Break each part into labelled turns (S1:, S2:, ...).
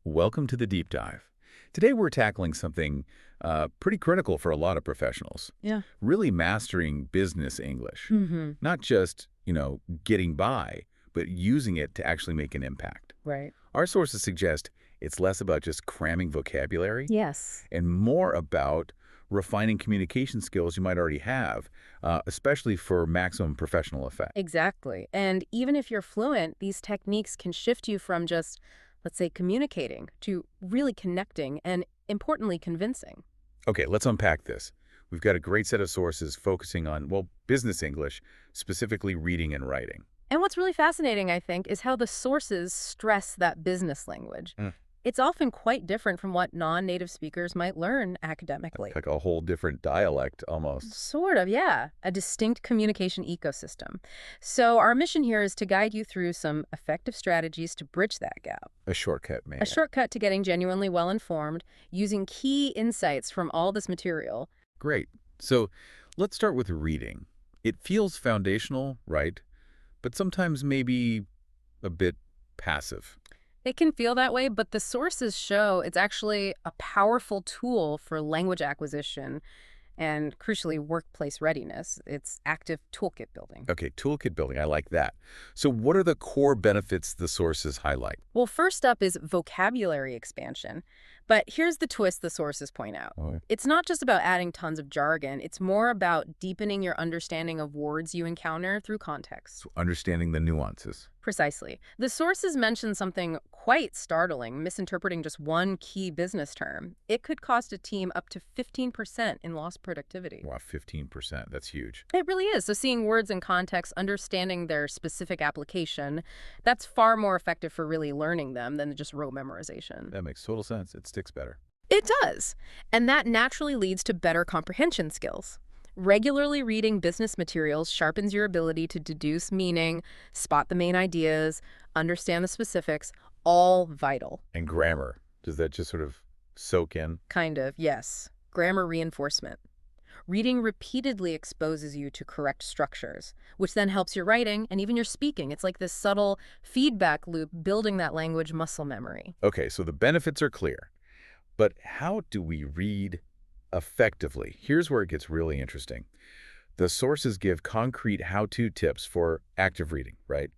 S1: Welcome to the deep dive. Today we're tackling something pretty critical for a lot of professionals.
S2: Yeah.
S1: Really mastering business English.
S2: Mm-hmm.
S1: Not just, getting by, but using it to actually make an impact.
S2: Right.
S1: Our sources suggest it's less about just cramming vocabulary
S2: Yes.
S1: and more about refining communication skills you might already have, especially for maximum professional effect.
S2: Exactly. And even if you're fluent, these techniques can shift you from just, let's say, communicating to really connecting and, importantly, convincing.
S1: Okay, let's unpack this. We've got a great set of sources focusing on, well, business English, specifically reading and writing.
S2: And what's really fascinating, I think, is how the sources stress that business language.
S1: Mm.
S2: It's often quite different from what non-native speakers might learn academically.
S1: Like a whole different dialect almost.
S2: Sort of, yeah. A distinct communication ecosystem. So our mission here is to guide you through some effective strategies to bridge that gap.
S1: A shortcut, man.
S2: A shortcut to getting genuinely well-informed, using key insights from all this material.
S1: Great. So let's start with reading. It feels foundational, right? But sometimes maybe a bit passive.
S2: It can feel that way, but the sources show it's actually a powerful tool for language acquisition and, crucially, workplace readiness. It's active toolkit building.
S1: Okay, toolkit building, I like that. So what are the core benefits the sources highlight?
S2: Well, first up is vocabulary expansion. But here's the twist the sources point out.
S1: Oh,
S2: It's not just about adding tons of jargon. It's more about deepening your understanding of words you encounter through context.
S1: so understanding the nuances.
S2: Precisely. The sources mention something quite startling, misinterpreting just one key business term. It could cost a team up to 15% in lost productivity.
S1: Wow, 15%, that's huge.
S2: It really is. So seeing words in context, understanding their specific application, that's far more effective for really learning them than just rote memorization.
S1: That makes total sense. It sticks better.
S2: It does. And that naturally leads to better comprehension skills. Regularly reading business materials sharpens your ability to deduce meaning, spot the main ideas, understand the specifics, all vital.
S1: And grammar, does that just sort of soak in?
S2: Kind of, yes. Grammar reinforcement. Reading repeatedly exposes you to correct structures, which then helps your writing and even your speaking. It's like this subtle feedback loop building that language muscle memory.
S1: Okay, so the benefits are clear. But how do we read effectively? Here's where it gets really interesting. The sources give concrete how-to tips for active reading, right?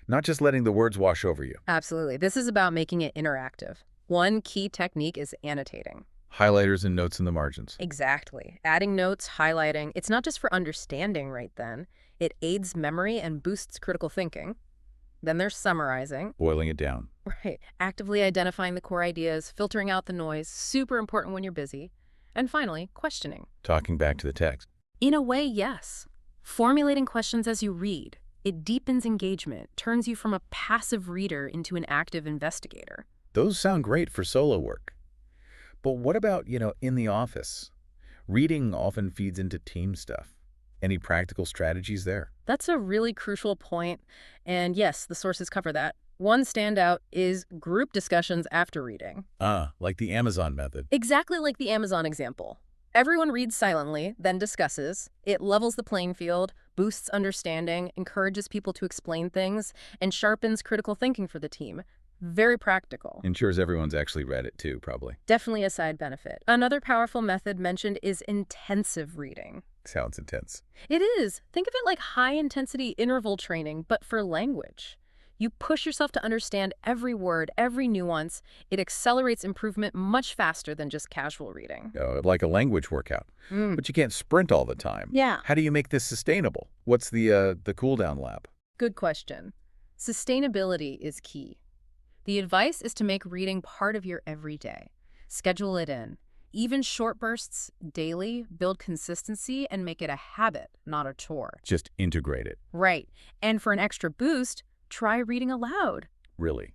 S1: Not just letting the words wash over you.
S2: Absolutely. This is about making it interactive. One key technique is annotating.
S1: Highlighters and notes in the margins.
S2: Exactly. Adding notes, highlighting, it's not just for understanding right then. It aids memory and boosts critical thinking. Then there's summarizing.
S1: Boiling it down.
S2: Right. Actively identifying the core ideas, filtering out the noise, super important when you're busy. And finally, questioning.
S1: Talking back to the text.
S2: In a way, yes. Formulating questions as you read. It deepens engagement, turns you from a passive reader into an active investigator.
S1: Those sound great for solo work. But what about, in the office? Reading often feeds into team stuff. Any practical strategies there?
S2: That's a really crucial point. And yes, the sources cover that. One standout is group discussions after reading.
S1: Like the Amazon method.
S2: Exactly like the Amazon example. Everyone reads silently, then discusses. It levels the playing field, boosts understanding, encourages people to explain things, and sharpens critical thinking for the team. Very practical.
S1: Ensures everyone's actually read it too, probably.
S2: Definitely a side benefit. Another powerful method mentioned is intensive reading.
S1: Sounds intense.
S2: It is. Think of it like high-intensity interval training, but for language. You push yourself to understand every word, every nuance. It accelerates improvement much faster than just casual reading.
S1: Like a language workout. But you can't sprint all the time.
S2: Yeah.
S1: How do you make this sustainable? What's the cool-down lap?
S2: Good question. Sustainability is key. The advice is to make reading part of your everyday. Schedule it in. Even short bursts, daily, build consistency and make it a habit, not a chore.
S1: Just integrate it.
S2: Right. And for an extra boost, try reading aloud.
S1: Really?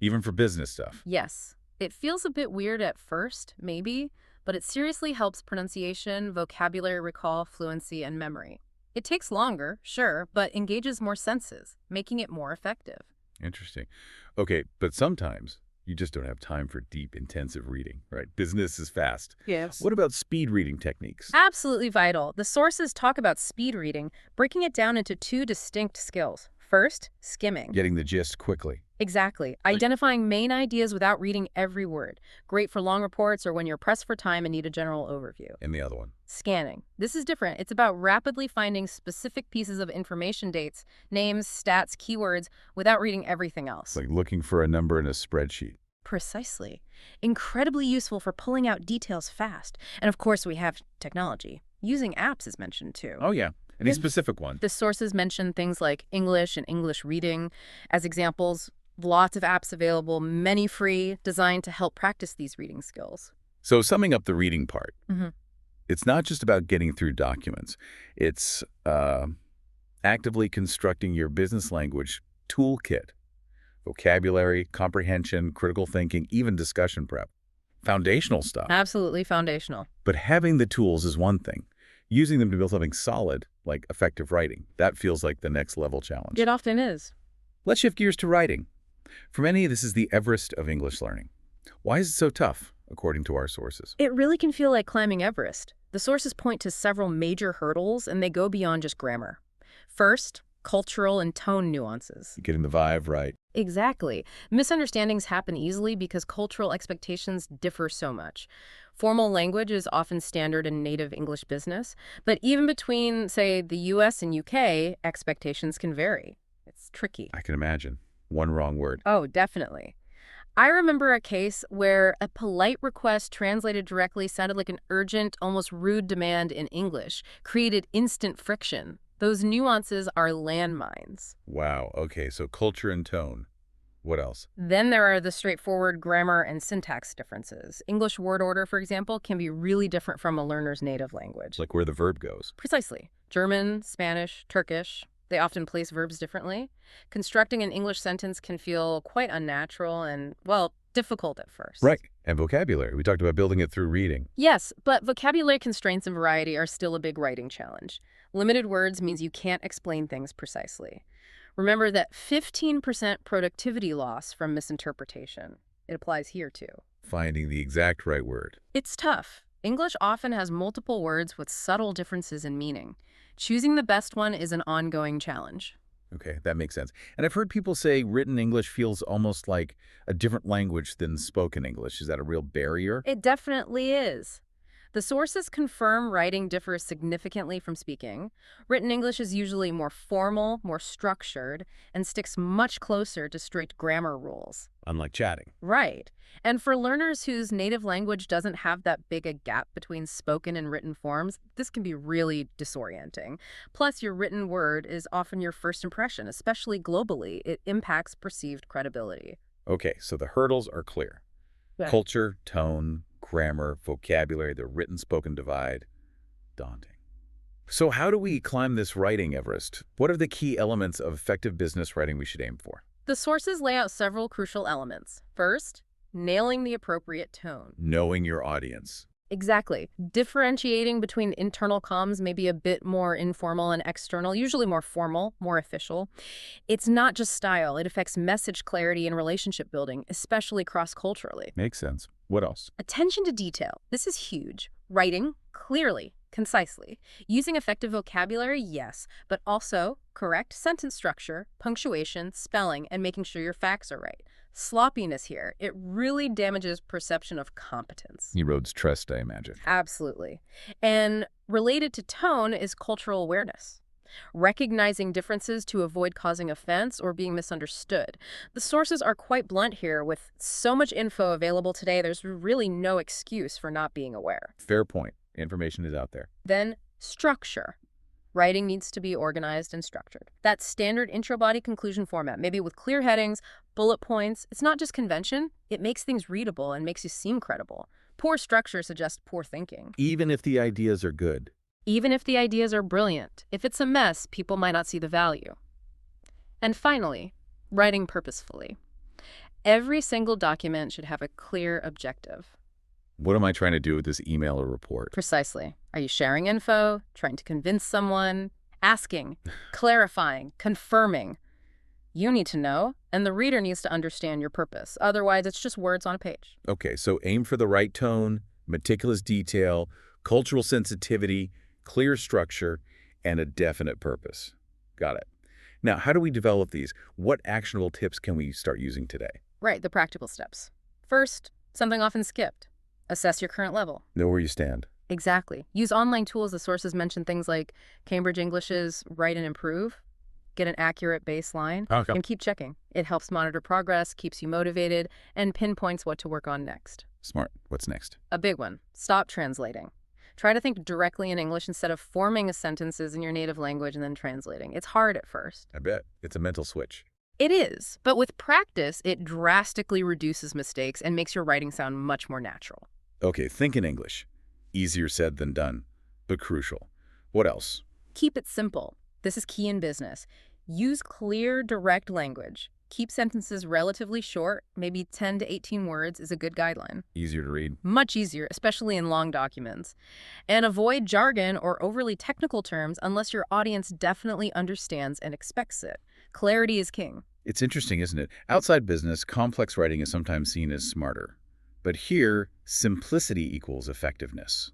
S1: Even for business stuff?
S2: Yes. It feels a bit weird at first, maybe, but it seriously helps pronunciation, vocabulary recall, fluency, and memory. It takes longer, sure, but engages more senses, making it more effective.
S1: Interesting. Okay, but sometimes you just don't have time for deep, intensive reading, right? Business is fast.
S2: Yes.
S1: What about speed reading techniques?
S2: Absolutely vital. The sources talk about speed reading, breaking it down into two distinct skills. First, skimming.
S1: Getting the gist quickly.
S2: Exactly. Identifying main ideas without reading every word. Great for long reports or when you're pressed for time and need a general overview.
S1: And the other one.
S2: Scanning. This is different. It's about rapidly finding specific pieces of information, dates, names, stats, keywords, without reading everything
S1: It's
S2: else.
S1: like looking for a number in a spreadsheet.
S2: Precisely. Incredibly useful for pulling out details fast. And of course, we have technology. Using apps is mentioned too.
S1: Oh, yeah. Any
S2: Yes.
S1: specific one?
S2: The sources mention things like English and English reading as examples. Lots of apps available, many free, designed to help practice these reading skills.
S1: So summing up the reading part,
S2: Mm-hmm.
S1: it's not just about getting through documents. It's actively constructing your business language toolkit, vocabulary, comprehension, critical thinking, even discussion prep. Foundational stuff.
S2: Absolutely foundational.
S1: But having the tools is one thing. Using them to build something solid, like effective writing, that feels like the next level challenge.
S2: It often is.
S1: Let's shift gears to writing. For many, this is the Everest of English learning. Why is it so tough, according to our sources?
S2: It really can feel like climbing Everest. The sources point to several major hurdles, and they go beyond just grammar. First, cultural and tone nuances.
S1: Getting the vibe right.
S2: Exactly. Misunderstandings happen easily because cultural expectations differ so much. Formal language is often standard in native English business, but even between, say, the US and UK, expectations can vary. It's tricky.
S1: I can imagine. One wrong word.
S2: Oh, definitely. I remember a case where a polite request translated directly sounded like an urgent, almost rude demand in English, created instant friction. Those nuances are landmines.
S1: Wow. Okay, so culture and tone. What else?
S2: Then there are the straightforward grammar and syntax differences. English word order, for example, can be really different from a learner's native language.
S1: It's like where the verb goes.
S2: Precisely. German, Spanish, Turkish, they often place verbs differently. Constructing an English sentence can feel quite unnatural and, well, difficult at first.
S1: Right. And vocabulary. We talked about building it through reading.
S2: Yes, but vocabulary constraints and variety are still a big writing challenge. Limited words means you can't explain things precisely. Remember that 15% productivity loss from misinterpretation. It applies here too.
S1: Finding the exact right word.
S2: It's tough. English often has multiple words with subtle differences in meaning. Choosing the best one is an ongoing challenge.
S1: Okay, that makes sense. And I've heard people say written English feels almost like a different language than spoken English. Is that a real barrier?
S2: It definitely is. The sources confirm writing differs significantly from speaking. Written English is usually more formal, more structured, and sticks much closer to strict grammar rules.
S1: Unlike chatting.
S2: Right. And for learners whose native language doesn't have that big a gap between spoken and written forms, this can be really disorienting. Plus, your written word is often your first impression, especially globally. It impacts perceived credibility.
S1: Okay, so the hurdles are clear.
S2: Yeah.
S1: Culture, tone, grammar, vocabulary, the written-spoken divide. Daunting. So how do we climb this writing Everest? What are the key elements of effective business writing we should aim for?
S2: The sources lay out several crucial elements. First, nailing the appropriate tone.
S1: Knowing your audience.
S2: Exactly. Differentiating between internal comms may be a bit more informal and external, usually more formal, more official. It's not just style. It affects message clarity and relationship building, especially cross-culturally.
S1: Makes sense. What else?
S2: Attention to detail. This is huge. Writing clearly, concisely. Using effective vocabulary, yes, but also correct sentence structure, punctuation, spelling, and making sure your facts are right. Sloppiness here, it really damages perception of competence.
S1: Erodes trust, I imagine.
S2: Absolutely. And related to tone is cultural awareness. Recognizing differences to avoid causing offense or being misunderstood. The sources are quite blunt here. With so much info available today, there's really no excuse for not being aware.
S1: Fair point. Information is out there.
S2: Then, structure. Writing needs to be organized and structured. That standard intro body conclusion format, maybe with clear headings, bullet points. It's not just convention. It makes things readable and makes you seem credible. Poor structure suggests poor thinking.
S1: Even if the ideas are good.
S2: Even if the ideas are brilliant. If it's a mess, people might not see the value. And finally, writing purposefully. Every single document should have a clear objective.
S1: What am I trying to do with this email or report?
S2: Precisely. Are you sharing info, trying to convince someone, asking, clarifying, confirming? You need to know, and the reader needs to understand your purpose. Otherwise, it's just words on a page.
S1: Okay, so aim for the right tone, meticulous detail, cultural sensitivity, clear structure, and a definite purpose. Got it. Now, how do we develop these? What actionable tips can we start using today?
S2: Right, the practical steps. First, something often skipped. Assess your current level.
S1: Know where you stand.
S2: Exactly. Use online tools. The sources mention things like Cambridge English's Write and Improve. Get an accurate baseline
S1: Okay.
S2: and keep checking. It helps monitor progress, keeps you motivated, and pinpoints what to work on next.
S1: Smart. What's next?
S2: A big one. Stop translating. Try to think directly in English instead of forming sentences in your native language and then translating. It's hard at first.
S1: I bet. It's a mental switch.
S2: It is, but with practice, it drastically reduces mistakes and makes your writing sound much more natural.
S1: Okay, think in English. Easier said than done, but crucial. What else?
S2: Keep it simple. This is key in business. Use clear, direct language. Keep sentences relatively short, maybe 10 to 18 words is a good guideline.
S1: Easier to read.
S2: Much easier, especially in long documents. And avoid jargon or overly technical terms unless your audience definitely understands and expects it. Clarity is king.
S1: It's interesting, isn't it? Outside business, complex writing is sometimes seen as smarter. But here, simplicity equals effectiveness.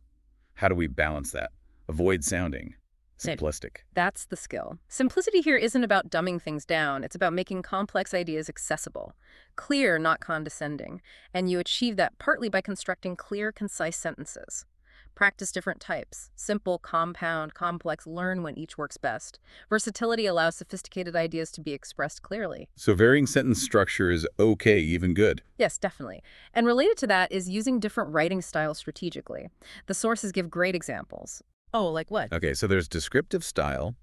S1: How do we balance that? Avoid sounding simplistic.
S2: That's the skill. Simplicity here isn't about dumbing things down. It's about making complex ideas accessible. Clear, not condescending. And you achieve that partly by constructing clear, concise sentences. Practice different types. Simple, compound, complex. Learn when each works best. Versatility allows sophisticated ideas to be expressed clearly.
S1: So varying sentence structure is okay, even good.
S2: Yes, definitely. And related to that is using different writing styles strategically. The sources give great examples. Oh, like what?
S1: Okay, so there's descriptive style,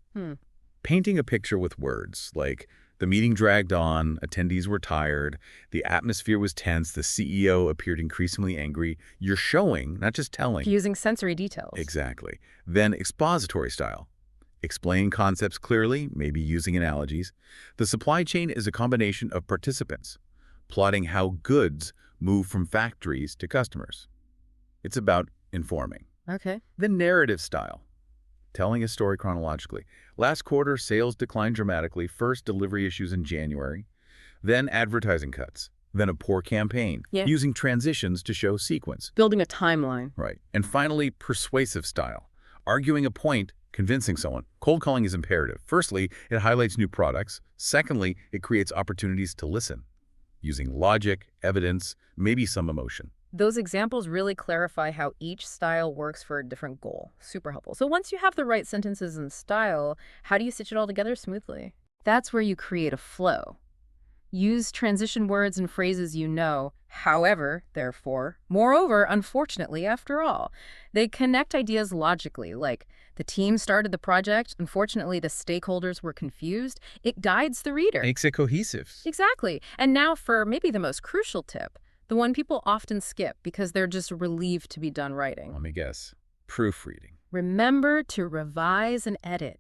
S1: painting a picture with words, like the meeting dragged on, attendees were tired, the atmosphere was tense, the CEO appeared increasingly angry. You're showing, not just telling.
S2: Using sensory details.
S1: Exactly. Then expository style. Explain concepts clearly, maybe using analogies. The supply chain is a combination of participants, plotting how goods move from factories to customers. It's about informing.
S2: Okay.
S1: The narrative style, telling a story chronologically. Last quarter, sales declined dramatically, first delivery issues in January, then advertising cuts, then a poor campaign, using transitions to show sequence.
S2: Building a timeline.
S1: Right. And finally, persuasive style, arguing a point, convincing someone. Cold calling is imperative. Firstly, it highlights new products. Secondly, it creates opportunities to listen, using logic, evidence, maybe some emotion.
S2: Those examples really clarify how each style works for a different goal. Super helpful. So once you have the right sentences and style, how do you stitch it all together smoothly? That's where you create a flow. Use transition words and phrases you know, however, therefore, moreover, unfortunately, after all. They connect ideas logically, like the team started the project, unfortunately the stakeholders were confused. It guides the reader.
S1: Makes it cohesive.
S2: Exactly. And now for maybe the most crucial tip, the one people often skip because they're just relieved to be done writing.
S1: Let me guess. Proofreading.
S2: Remember to revise and edit.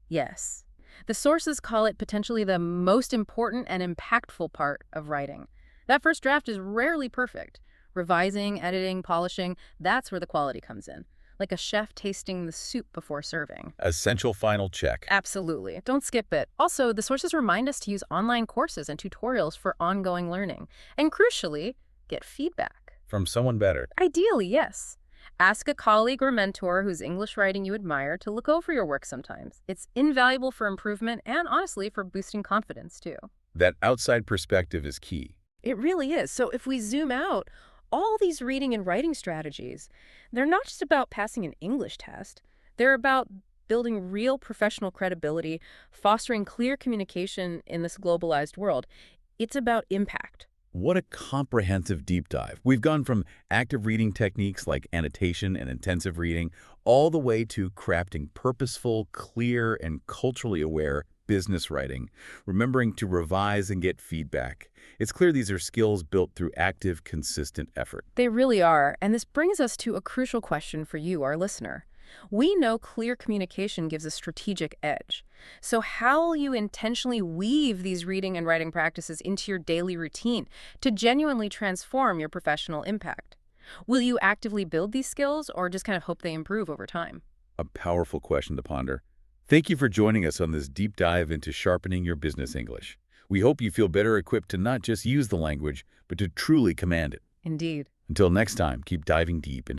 S2: Yes. The sources call it potentially the most important and impactful part of writing. That first draft is rarely perfect. Revising, editing, polishing, that's where the quality comes in. Like a chef tasting the soup before serving.
S1: Essential final check.
S2: Absolutely. Don't skip it. Also, the sources remind us to use online courses and tutorials for ongoing learning. And crucially, get feedback.
S1: From someone better.
S2: Ideally, yes. Ask a colleague or mentor whose English writing you admire to look over your work sometimes. It's invaluable for improvement and, honestly, for boosting confidence, too.
S1: That outside perspective is key.
S2: It really is. So if we zoom out, all these reading and writing strategies, they're not just about passing an English test. They're about building real professional credibility, fostering clear communication in this globalized world. It's about impact.
S1: What a comprehensive deep dive. We've gone from active reading techniques like annotation and intensive reading all the way to crafting purposeful, clear, and culturally aware business writing, remembering to revise and get feedback. It's clear these are skills built through active, consistent effort.
S2: They really are. And this brings us to a crucial question for you, our listener. We know clear communication gives a strategic edge. So how will you intentionally weave these reading and writing practices into your daily routine to genuinely transform your professional impact? Will you actively build these skills or just kind of hope they improve over time?
S1: A powerful question to ponder. Thank you for joining us on this deep dive into sharpening your business English. We hope you feel better equipped to not just use the language, but to truly command it.
S2: Indeed.
S1: Until next time, keep diving deep into